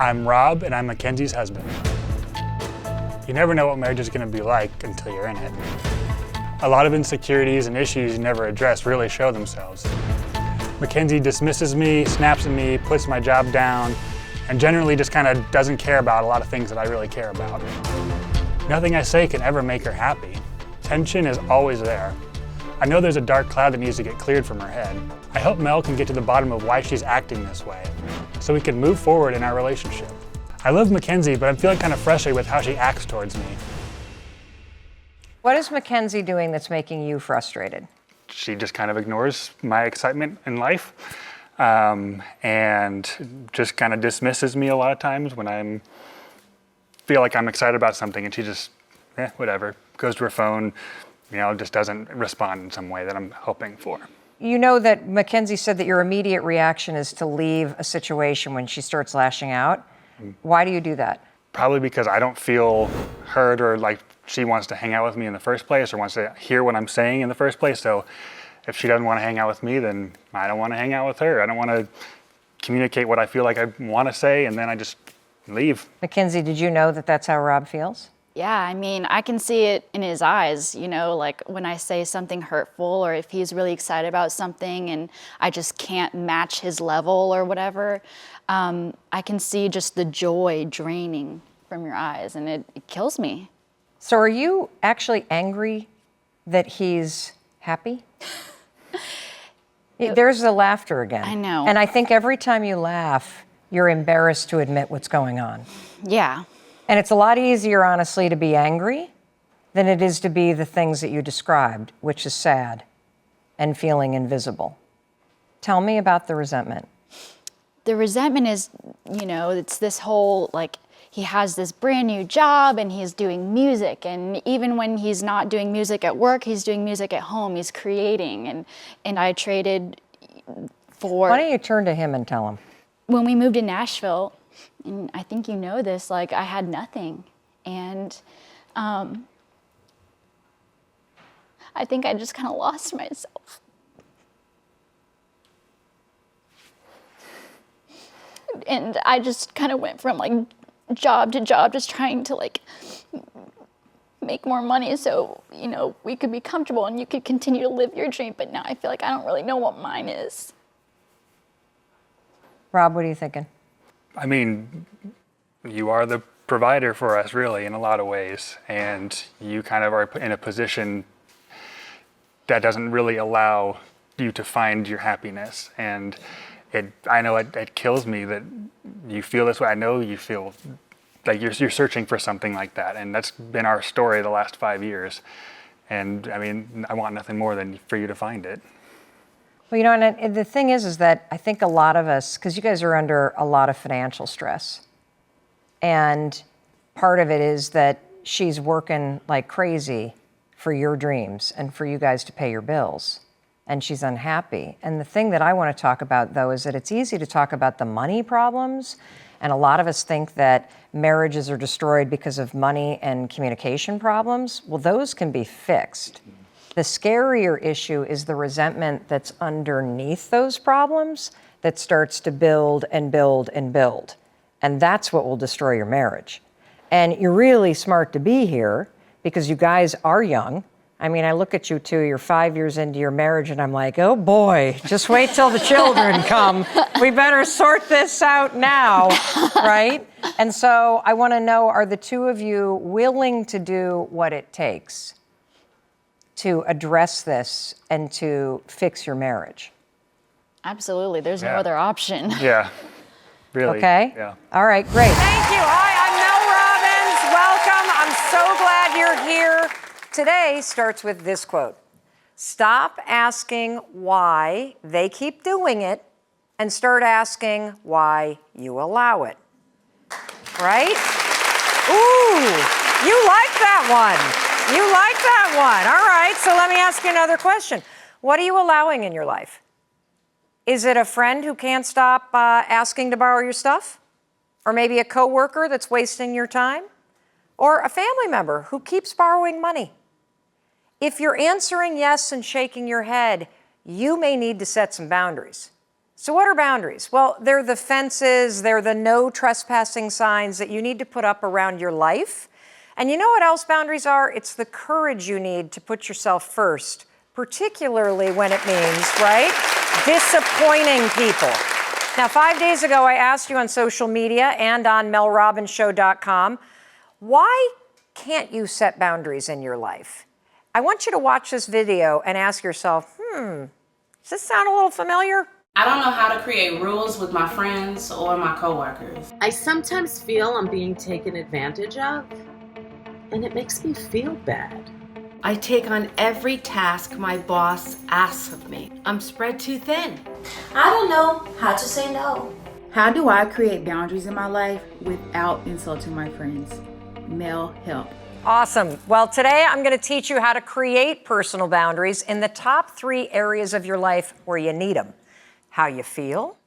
I'm Rob, and I'm Mackenzie's husband. You never know what marriage is going to be like until you're in it. A lot of insecurities and issues you never address really show themselves. Mackenzie dismisses me, snaps at me, puts my job down, and generally just kind of doesn't care about a lot of things that I really care about. Nothing I say can ever make her happy. Tension is always there. I know there's a dark cloud that needs to get cleared from her head. I hope Mel can get to the bottom of why she's acting this way, so we can move forward in our relationship. I love Mackenzie, but I'm feeling kind of frustrated with how she acts towards me. What is Mackenzie doing that's making you frustrated? She just kind of ignores my excitement in life, and just kind of dismisses me a lot of times when I feel like I'm excited about something, and she just, whatever, goes to her phone, just doesn't respond in some way that I'm hoping for. You know that Mackenzie said that your immediate reaction is to leave a situation when she starts lashing out. Why do you do that? Probably because I don't feel heard or like she wants to hang out with me in the first place or wants to hear what I'm saying in the first place. So if she doesn't want to hang out with me, then I don't want to hang out with her. I don't want to communicate what I feel like I want to say, and then I just leave. Mackenzie, did you know that that's how Rob feels? Yeah, I mean, I can see it in his eyes, like when I say something hurtful or if he's really excited about something and I just can't match his level or whatever, I can see just the joy draining from your eyes, and it kills me. So are you actually angry that he's happy? There's the laughter again. I know. And I think every time you laugh, you're embarrassed to admit what's going on. Yeah. And it's a lot easier, honestly, to be angry than it is to be the things that you described, which is sad and feeling invisible. Tell me about the resentment. The resentment is, it's this whole, he has this brand new job and he's doing music. And even when he's not doing music at work, he's doing music at home. He's creating. And I traded for... Why don't you turn to him and tell him? When we moved to Nashville, and I think you know this, I had nothing. And I think I just kind of lost myself. And I just kind of went from job to job, just trying to make more money so, we could be comfortable and you could continue to live your dream. But now I feel like I don't really know what mine is. Rob, what are you thinking? I mean, you are the provider for us, really, in a lot of ways. And you kind of are in a position that doesn't really allow you to find your happiness. And I know it kills me that you feel this way. I know you feel like you're searching for something like that. And that's been our story the last 5 years. And I mean, I want nothing more than for you to find it. Well, and the thing is that I think a lot of us, because you guys are under a lot of financial stress, and part of it is that she's working like crazy for your dreams and for you guys to pay your bills, and she's unhappy. And the thing that I want to talk about, though, is that it's easy to talk about the money problems, and a lot of us think that marriages are destroyed because of money and communication problems. Well, those can be fixed. The scarier issue is the resentment that's underneath those problems that starts to build and build and build. And that's what will destroy your marriage. And you're really smart to be here because you guys are young. I mean, I look at you two, you're 5 years into your marriage, and I'm like, oh boy, just wait till the children come. We better sort this out now, right? And so I want to know, are the two of you willing to do what it takes to address this and to fix your marriage? Absolutely. There's no other option. Yeah, really. Okay? Yeah. All right, great. Thank you. Hi, I'm Mel Robbins. Welcome. I'm so glad you're here. Today starts with this quote. Stop asking why they keep doing it and start asking why you allow it. Right? Ooh, you like that one. You like that one. All right, so let me ask you another question. What are you allowing in your life? Is it a friend who can't stop asking to borrow your stuff? Or maybe a coworker that's wasting your time? Or a family member who keeps borrowing money? If you're answering yes and shaking your head, you may need to set some boundaries. So what are boundaries? Well, they're the fences, they're the no trespassing signs that you need to put up around your life. And you know what else boundaries are? It's the courage you need to put yourself first, particularly when it means, right, disappointing people. Now, 5 days ago, I asked you on social media and on melrobbinshow.com, why can't you set boundaries in your life? I want you to watch this video and ask yourself, does this sound a little familiar? I don't know how to create rules with my friends or my coworkers. I sometimes feel I'm being taken advantage of, and it makes me feel bad. I take on every task my boss asks of me. I'm spread too thin. I don't know how to say no. How do I create boundaries in my life without insulting my friends? Mel, help. Awesome. Well, today I'm going to teach you how to create personal boundaries in the top 3 areas of your life where you need them. How you feel,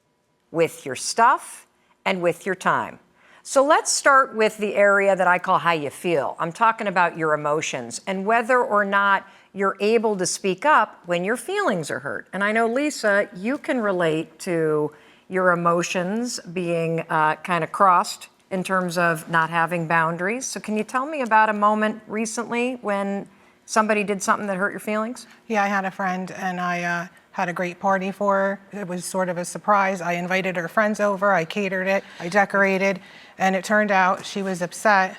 with your stuff, and with your time. So let's start with the area that I call how you feel. I'm talking about your emotions and whether or not you're able to speak up when your feelings are hurt. And I know, Lisa, you can relate to your emotions being kind of crossed in terms of not having boundaries. So can you tell me about a moment recently when somebody did something that hurt your feelings? Yeah, I had a friend and I had a great party for her. It was sort of a surprise. I invited her friends over, I catered it, I decorated, and it turned out she was upset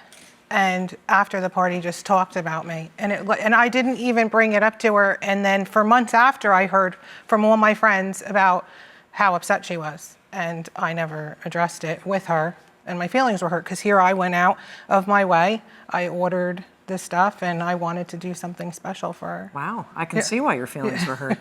and after the party just talked about me. And I didn't even bring it up to her, and then for months after I heard from all my friends about how upset she was, and I never addressed it with her, and my feelings were hurt because here I went out of my way, I ordered this stuff, and I wanted to do something special for her. Wow, I can see why your feelings were hurt.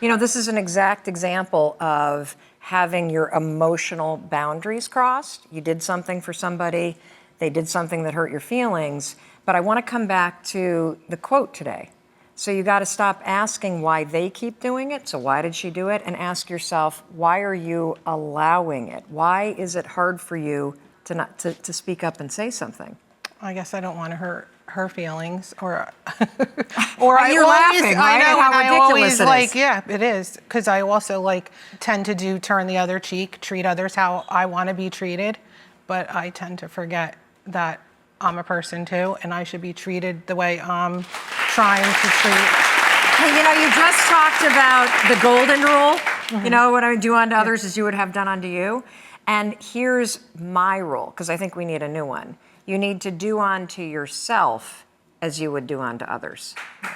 You know, this is an exact example of having your emotional boundaries crossed. You did something for somebody, they did something that hurt your feelings, but I want to come back to the quote today. So you got to stop asking why they keep doing it. So why did she do it? And ask yourself, why are you allowing it? Why is it hard for you to speak up and say something? I guess I don't want to hurt her feelings, or you're laughing, right? I know, How and I ridiculous always it is. yeah, it is, because I also tend to turn the other cheek, treat others how I want to be treated, but I tend to forget that I'm a person too, and I should be treated the way I'm trying to treat. Hey, you know, you just talked about the golden rule. Mm-hmm. You know, what I would do unto others as you would have done unto you. And here's my rule, because I think we need a new one. You need to do unto yourself as you would do unto others.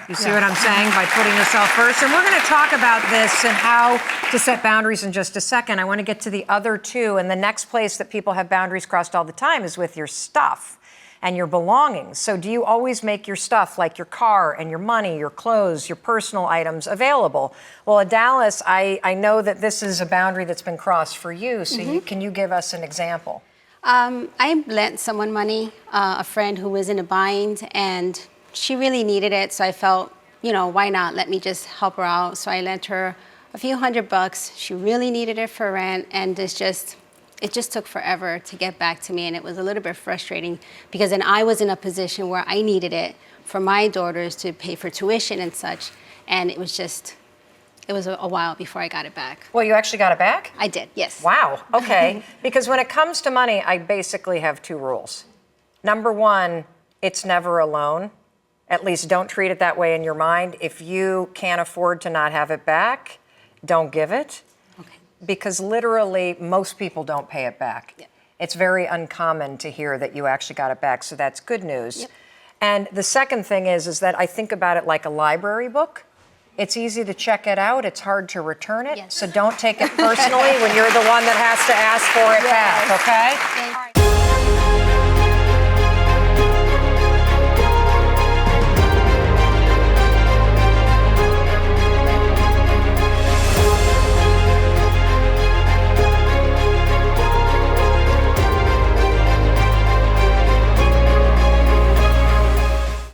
You see what I'm saying? By putting yourself first. And we're going to talk about this and how to set boundaries in just a second. I want to get to the other 2. And the next place that people have boundaries crossed all the time is with your stuff and your belongings. So do you always make your stuff, like your car and your money, your clothes, your personal items, available? Well, Dallas, I know that this is a boundary that's been crossed for you. So can you give us an example? I lent someone money, a friend who was in a bind, and she really needed it. So I felt, why not? Let me just help her out. So I lent her a few $100. She really needed it for rent, and it just took forever to get back to me. And it was a little bit frustrating because then I was in a position where I needed it for my daughters to pay for tuition and such. And it was a while before I got it back. Well, you actually got it back? I did, yes. Wow, okay. Because when it comes to money, I basically have 2 rules. Number 1, it's never a loan. At least don't treat it that way in your mind. If you can't afford to not have it back, don't give it. Okay. Because literally, most people don't pay it back. Yep. It's very uncommon to hear that you actually got it back, so that's good news. Yep. And the second thing is that I think about it like a library book. It's easy to check it out. It's hard to return it. Yes. So don't take it personally when you're the one that has to ask for it back, okay? Yes.